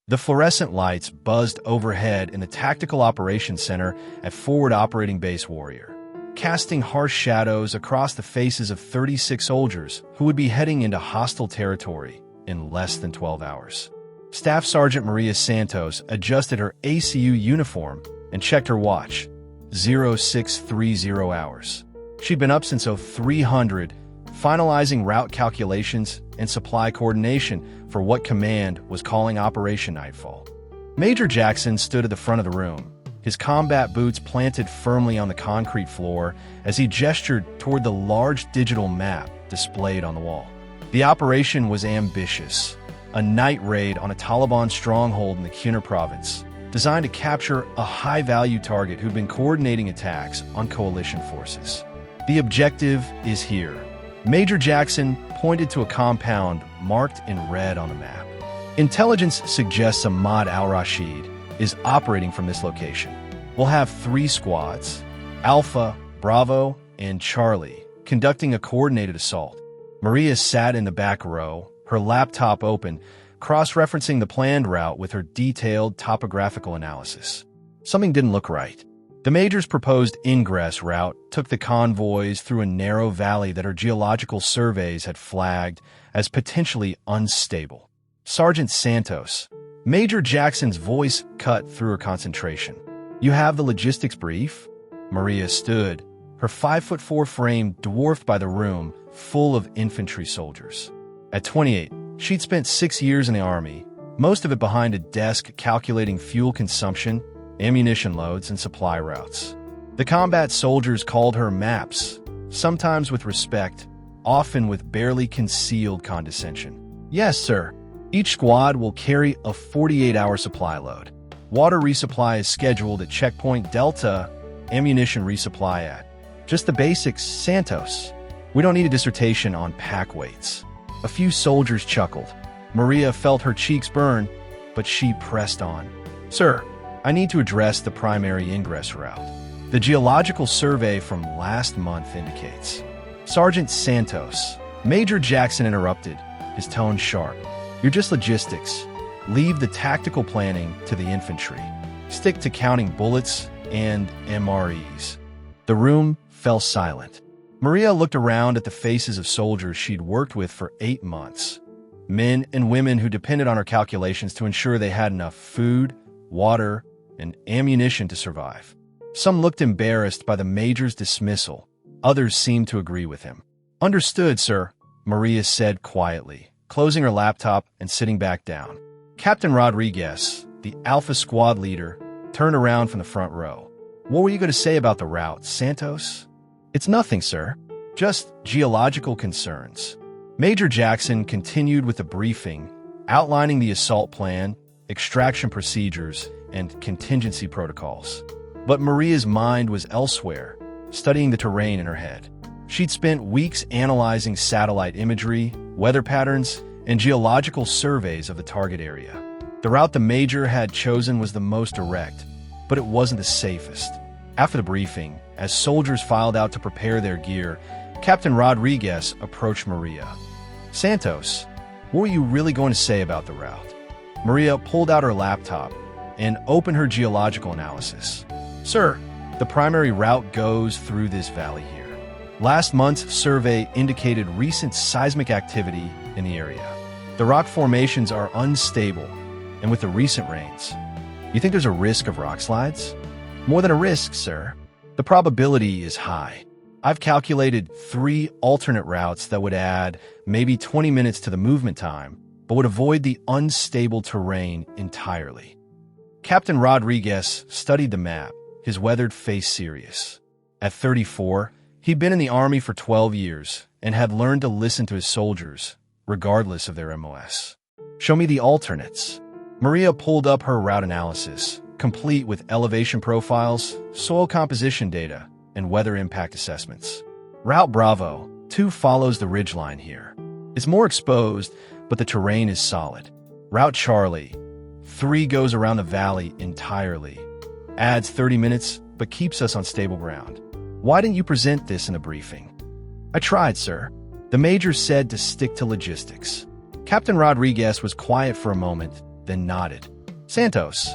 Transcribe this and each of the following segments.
The fluorescent lights buzzed overhead in the Tactical Operations Center at Forward Operating Base Warrior, casting harsh shadows across the faces of 36 soldiers who would be heading into hostile territory in less than 12 hours. Staff Sergeant Maria Santos adjusted her ACU uniform and checked her watch. 0630 hours. She'd been up since 0300, finalizing route calculations and supply coordination for what command was calling Operation Nightfall. Major Jackson stood at the front of the room, his combat boots planted firmly on the concrete floor as he gestured toward the large digital map displayed on the wall. The operation was ambitious, a night raid on a Taliban stronghold in the Kunar province, designed to capture a high-value target who'd been coordinating attacks on coalition forces. The objective is here. Major Jackson pointed to a compound marked in red on the map. Intelligence suggests Ahmad al-Rashid is operating from this location. We'll have 3 squads, Alpha, Bravo, and Charlie, conducting a coordinated assault. Maria sat in the back row, her laptop open, cross-referencing the planned route with her detailed topographical analysis. Something didn't look right. The Major's proposed ingress route took the convoys through a narrow valley that her geological surveys had flagged as potentially unstable. Sergeant Santos, Major Jackson's voice cut through her concentration. You have the logistics brief? Maria stood, her 5'4" frame dwarfed by the room full of infantry soldiers. At 28, she'd spent 6 years in the Army, most of it behind a desk calculating fuel consumption, ammunition loads, and supply routes. The combat soldiers called her Maps, sometimes with respect, often with barely concealed condescension. Yes, sir. Each squad will carry a 48-hour supply load. Water resupply is scheduled at Checkpoint Delta, ammunition resupply at. Just the basics, Santos. We don't need a dissertation on pack weights. A few soldiers chuckled. Maria felt her cheeks burn, but she pressed on. Sir, I need to address the primary ingress route. The geological survey from last month indicates. Sergeant Santos, Major Jackson interrupted, his tone sharp. You're just logistics. Leave the tactical planning to the infantry. Stick to counting bullets and MREs. The room fell silent. Maria looked around at the faces of soldiers she'd worked with for 8 months. Men and women who depended on her calculations to ensure they had enough food, water, and ammunition to survive. Some looked embarrassed by the Major's dismissal. Others seemed to agree with him. Understood, sir, Maria said quietly, closing her laptop and sitting back down. Captain Rodriguez, the Alpha Squad leader, turned around from the front row. What were you going to say about the route, Santos? It's nothing, sir. Just geological concerns. Major Jackson continued with the briefing, outlining the assault plan, extraction procedures, and contingency protocols. But Maria's mind was elsewhere, studying the terrain in her head. She'd spent weeks analyzing satellite imagery, weather patterns, and geological surveys of the target area. The route the Major had chosen was the most direct, but it wasn't the safest. After the briefing, as soldiers filed out to prepare their gear, Captain Rodriguez approached Maria. Santos, what were you really going to say about the route? Maria pulled out her laptop and opened her geological analysis. Sir, the primary route goes through this valley here. Last month's survey indicated recent seismic activity in the area. The rock formations are unstable, and with the recent rains, you think there's a risk of rock slides? More than a risk, sir. The probability is high. I've calculated 3 alternate routes that would add maybe 20 minutes to the movement time, but would avoid the unstable terrain entirely. Captain Rodriguez studied the map, his weathered face serious. At 34, he'd been in the Army for 12 years and had learned to listen to his soldiers, regardless of their MOS. Show me the alternates. Maria pulled up her route analysis, complete with elevation profiles, soil composition data, and weather impact assessments. Route Bravo 2 follows the ridgeline here. It's more exposed, but the terrain is solid. Route Charlie 3 goes around the valley entirely, adds 30 minutes, but keeps us on stable ground. Why didn't you present this in a briefing? I tried, sir. The Major said to stick to logistics. Captain Rodriguez was quiet for a moment, then nodded. Santos,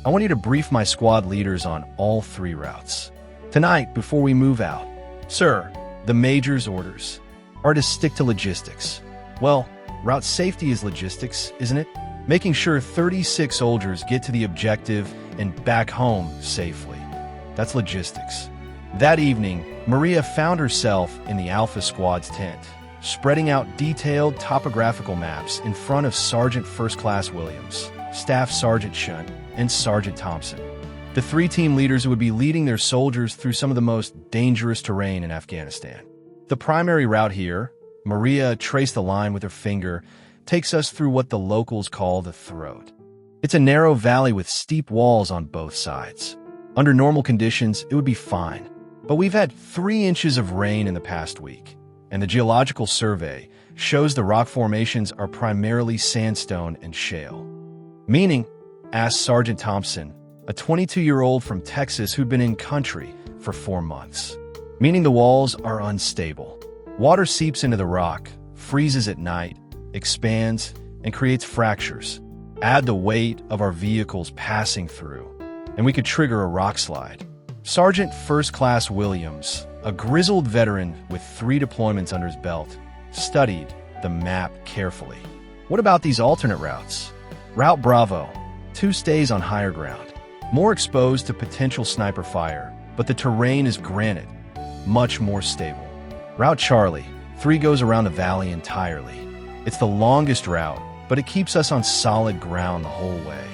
I want you to brief my squad leaders on all 3 routes. Tonight, before we move out. Sir, the Major's orders are to stick to logistics. Well, route safety is logistics, isn't it? Making sure 36 soldiers get to the objective and back home safely. That's logistics. That evening, Maria found herself in the Alpha Squad's tent, spreading out detailed topographical maps in front of Sergeant First Class Williams, Staff Sergeant Shunt, and Sergeant Thompson, the 3 team leaders who would be leading their soldiers through some of the most dangerous terrain in Afghanistan. The primary route here, Maria traced a line with her finger, takes us through what the locals call the throat. It's a narrow valley with steep walls on both sides. Under normal conditions, it would be fine. But we've had 3 inches of rain in the past week, and the geological survey shows the rock formations are primarily sandstone and shale. Meaning, asked Sergeant Thompson, a 22-year-old from Texas who'd been in country for 4 months. Meaning the walls are unstable. Water seeps into the rock, freezes at night, expands, and creates fractures. Add the weight of our vehicles passing through, and we could trigger a rock slide. Sergeant First Class Williams, a grizzled veteran with 3 deployments under his belt, studied the map carefully. What about these alternate routes? Route Bravo, 2 stays on higher ground, more exposed to potential sniper fire, but the terrain is granite, much more stable. Route Charlie, 3 goes around the valley entirely. It's the longest route, but it keeps us on solid ground the whole way.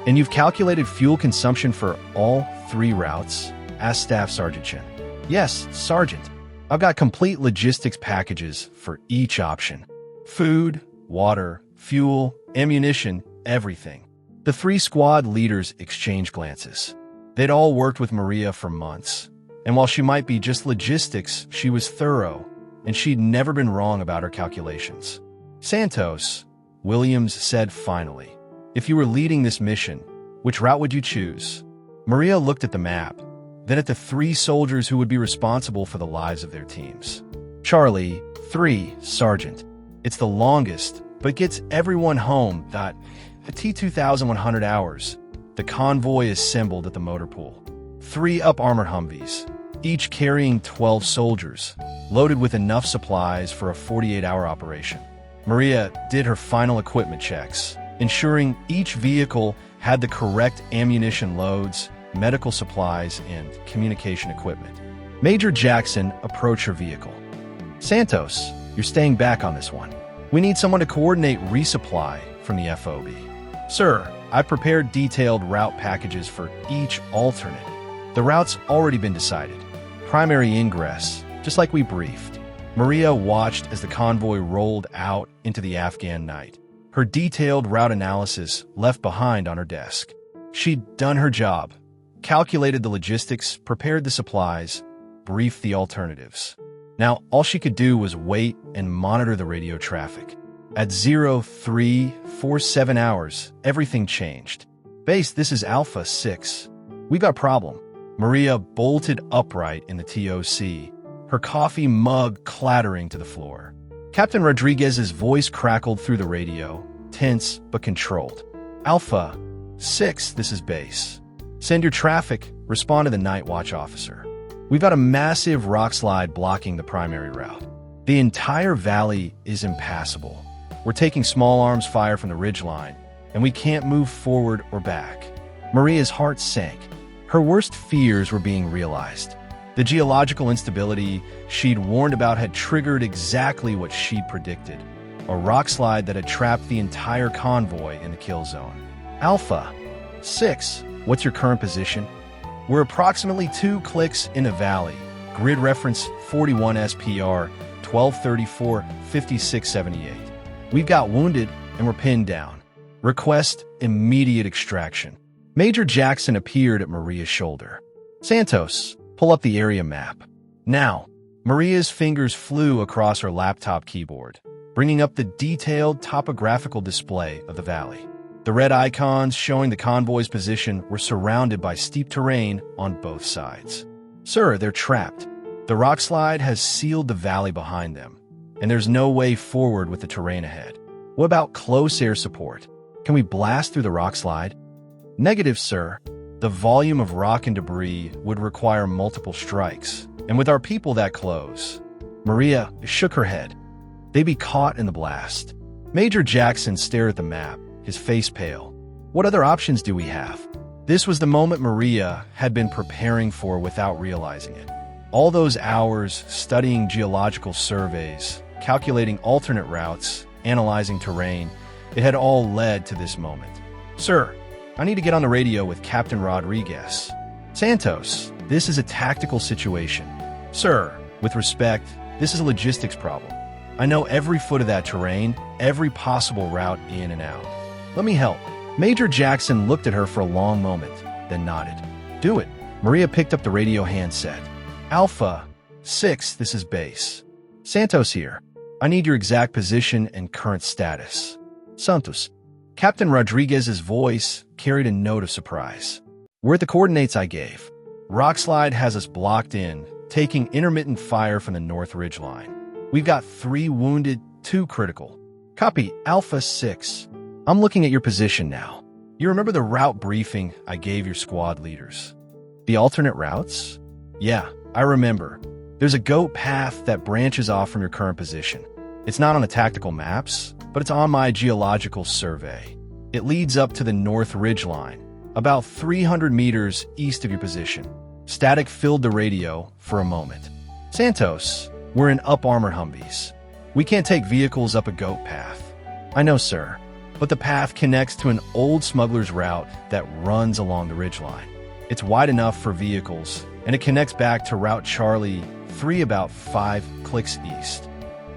And you've calculated fuel consumption for all 3 routes? Asked Staff Sergeant Chen. Yes, Sergeant. I've got complete logistics packages for each option. Food, water, fuel, ammunition, everything. The 3 squad leaders exchanged glances. They'd all worked with Maria for months. And while she might be just logistics, she was thorough, and she'd never been wrong about her calculations. Santos, Williams said finally, if you were leading this mission, which route would you choose? Maria looked at the map, then at the 3 soldiers who would be responsible for the lives of their teams. Charlie, 3, Sergeant. It's the longest, but gets everyone home. The T-2100 hours. The convoy assembled at the motor pool. 3 up-armored Humvees, each carrying 12 soldiers, loaded with enough supplies for a 48-hour operation. Maria did her final equipment checks, ensuring each vehicle had the correct ammunition loads, medical supplies, and communication equipment. Major Jackson approached her vehicle. Santos, you're staying back on this one. We need someone to coordinate resupply from the FOB. Sir, I prepared detailed route packages for each alternate. The route's already been decided. Primary ingress, just like we briefed. Maria watched as the convoy rolled out into the Afghan night, her detailed route analysis left behind on her desk. She'd done her job, calculated the logistics, prepared the supplies, briefed the alternatives. Now, all she could do was wait and monitor the radio traffic. At 0347 hours, everything changed. Base, this is Alpha 6. We got a problem. Maria bolted upright in the TOC, her coffee mug clattering to the floor. Captain Rodriguez's voice crackled through the radio, tense but controlled. Alpha 6, this is Base. Send your traffic, responded the night watch officer. We've got a massive rock slide blocking the primary route. The entire valley is impassable. We're taking small arms fire from the ridgeline, and we can't move forward or back. Maria's heart sank. Her worst fears were being realized. The geological instability she'd warned about had triggered exactly what she'd predicted, a rock slide that had trapped the entire convoy in the kill zone. Alpha 6, what's your current position? We're approximately 2 clicks in the valley. Grid reference 41 SPR 1234 5678. We've got wounded and we're pinned down. Request immediate extraction. Major Jackson appeared at Maria's shoulder. Santos, pull up the area map. Now, Maria's fingers flew across her laptop keyboard, bringing up the detailed topographical display of the valley. The red icons showing the convoy's position were surrounded by steep terrain on both sides. Sir, they're trapped. The rock slide has sealed the valley behind them, and there's no way forward with the terrain ahead. What about close air support? Can we blast through the rock slide? Negative, sir. The volume of rock and debris would require multiple strikes, and with our people that close. Maria shook her head. They'd be caught in the blast. Major Jackson stared at the map, his face pale. What other options do we have? This was the moment Maria had been preparing for without realizing it. All those hours studying geological surveys, calculating alternate routes, analyzing terrain, it had all led to this moment. Sir, I need to get on the radio with Captain Rodriguez. Santos, this is a tactical situation. Sir, with respect, this is a logistics problem. I know every foot of that terrain, every possible route in and out. Let me help. Major Jackson looked at her for a long moment, then nodded. Do it. Maria picked up the radio handset. Alpha 6, this is base. Santos here. I need your exact position and current status. Santos. Captain Rodriguez's voice carried a note of surprise. We're at the coordinates I gave. Rockslide has us blocked in, taking intermittent fire from the North Ridge line. We've got 3 wounded, 2 critical. Copy, Alpha 6. I'm looking at your position now. You remember the route briefing I gave your squad leaders? The alternate routes? Yeah, I remember. There's a goat path that branches off from your current position. It's not on the tactical maps, but it's on my geological survey. It leads up to the North Ridge line, about 300 meters east of your position. Static filled the radio for a moment. Santos, we're in up-armored Humvees. We can't take vehicles up a goat path. I know, sir, but the path connects to an old smuggler's route that runs along the ridgeline. It's wide enough for vehicles, and it connects back to Route Charlie 3 about 5 clicks east.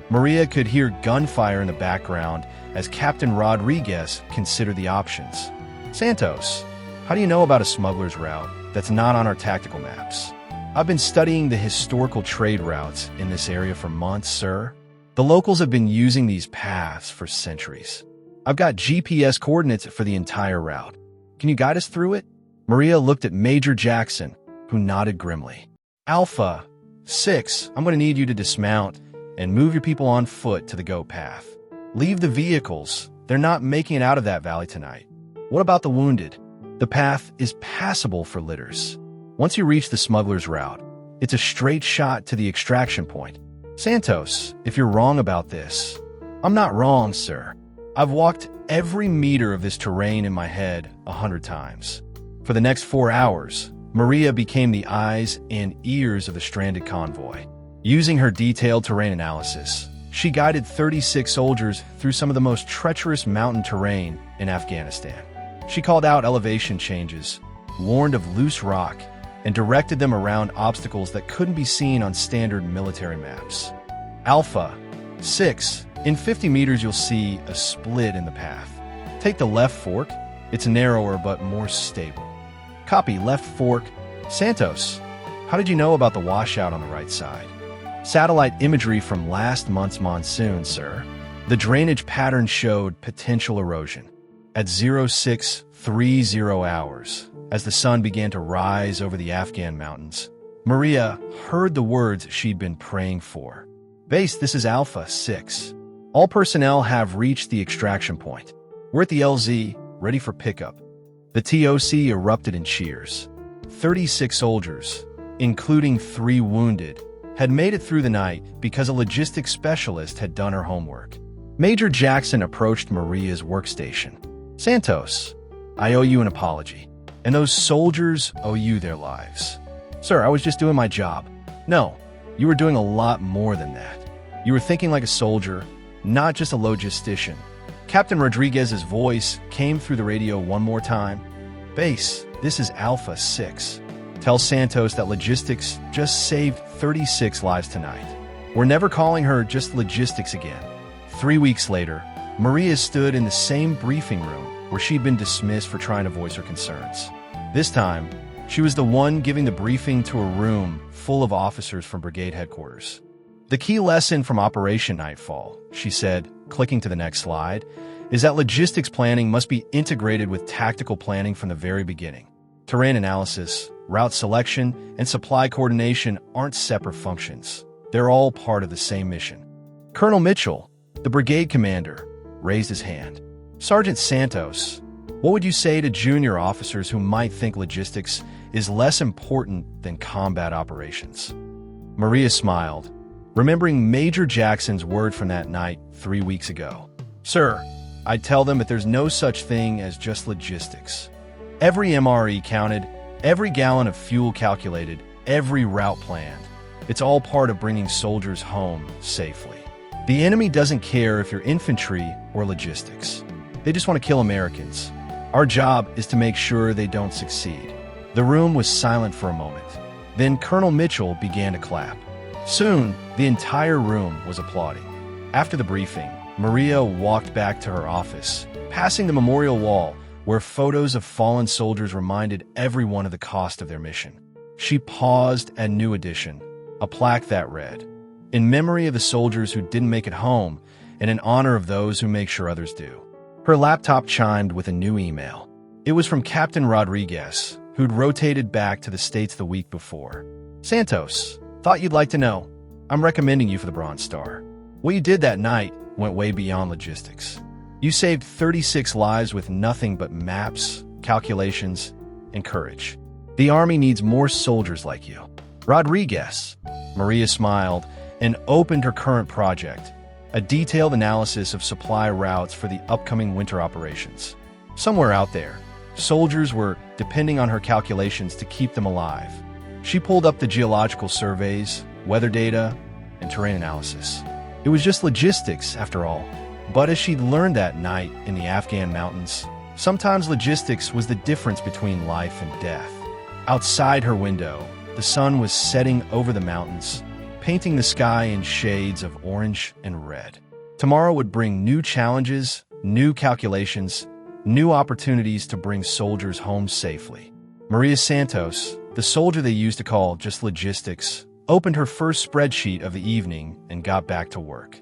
Maria could hear gunfire in the background as Captain Rodriguez considered the options. Santos, how do you know about a smuggler's route that's not on our tactical maps? I've been studying the historical trade routes in this area for months, sir. The locals have been using these paths for centuries. I've got GPS coordinates for the entire route. Can you guide us through it? Maria looked at Major Jackson, who nodded grimly. Alpha 6, I'm going to need you to dismount and move your people on foot to the goat path. Leave the vehicles. They're not making it out of that valley tonight. What about the wounded? The path is passable for litters. Once you reach the smuggler's route, it's a straight shot to the extraction point. Santos, if you're wrong about this, I'm not wrong, sir. I've walked every meter of this terrain in my head 100 times. For the next 4 hours, Maria became the eyes and ears of the stranded convoy. Using her detailed terrain analysis, she guided 36 soldiers through some of the most treacherous mountain terrain in Afghanistan. She called out elevation changes, warned of loose rock, and directed them around obstacles that couldn't be seen on standard military maps. Alpha 6. In 50 meters, you'll see a split in the path. Take the left fork. It's narrower but more stable. Copy, left fork. Santos, how did you know about the washout on the right side? Satellite imagery from last month's monsoon, sir. The drainage pattern showed potential erosion. At 0630 hours, as the sun began to rise over the Afghan mountains, Maria heard the words she'd been praying for. Base, this is Alpha 6. All personnel have reached the extraction point. We're at the LZ, ready for pickup. The TOC erupted in cheers. 36 soldiers, including 3 wounded, had made it through the night because a logistics specialist had done her homework. Major Jackson approached Maria's workstation. Santos, I owe you an apology, and those soldiers owe you their lives. Sir, I was just doing my job. No, you were doing a lot more than that. You were thinking like a soldier, not just a logistician. Captain Rodriguez's voice came through the radio one more time. Base, this is Alpha 6. Tell Santos that logistics just saved 36 lives tonight. We're never calling her just logistics again. 3 weeks later, Maria stood in the same briefing room where she'd been dismissed for trying to voice her concerns. This time, she was the one giving the briefing to a room full of officers from brigade headquarters. The key lesson from Operation Nightfall, she said, clicking to the next slide, is that logistics planning must be integrated with tactical planning from the very beginning. Terrain analysis, route selection, and supply coordination aren't separate functions. They're all part of the same mission. Colonel Mitchell, the brigade commander, raised his hand. Sergeant Santos, what would you say to junior officers who might think logistics is less important than combat operations? Maria smiled, remembering Major Jackson's word from that night 3 weeks ago. Sir, I'd tell them that there's no such thing as just logistics. Every MRE counted, every gallon of fuel calculated, every route planned. It's all part of bringing soldiers home safely. The enemy doesn't care if you're infantry or logistics. They just want to kill Americans. Our job is to make sure they don't succeed. The room was silent for a moment. Then Colonel Mitchell began to clap. Soon, the entire room was applauding. After the briefing, Maria walked back to her office, passing the memorial wall where photos of fallen soldiers reminded everyone of the cost of their mission. She paused at New Edition, a plaque that read, "In memory of the soldiers who didn't make it home, and in honor of those who make sure others do." Her laptop chimed with a new email. It was from Captain Rodriguez, who'd rotated back to the States the week before. Santos, thought you'd like to know. I'm recommending you for the Bronze Star. What you did that night went way beyond logistics. You saved 36 lives with nothing but maps, calculations, and courage. The Army needs more soldiers like you. Rodriguez. Maria smiled and opened her current project, a detailed analysis of supply routes for the upcoming winter operations. Somewhere out there, soldiers were depending on her calculations to keep them alive. She pulled up the geological surveys, weather data, and terrain analysis. It was just logistics, after all. But as she'd learned that night in the Afghan mountains, sometimes logistics was the difference between life and death. Outside her window, the sun was setting over the mountains, painting the sky in shades of orange and red. Tomorrow would bring new challenges, new calculations, new opportunities to bring soldiers home safely. Maria Santos, the soldier they used to call just logistics, opened her first spreadsheet of the evening and got back to work.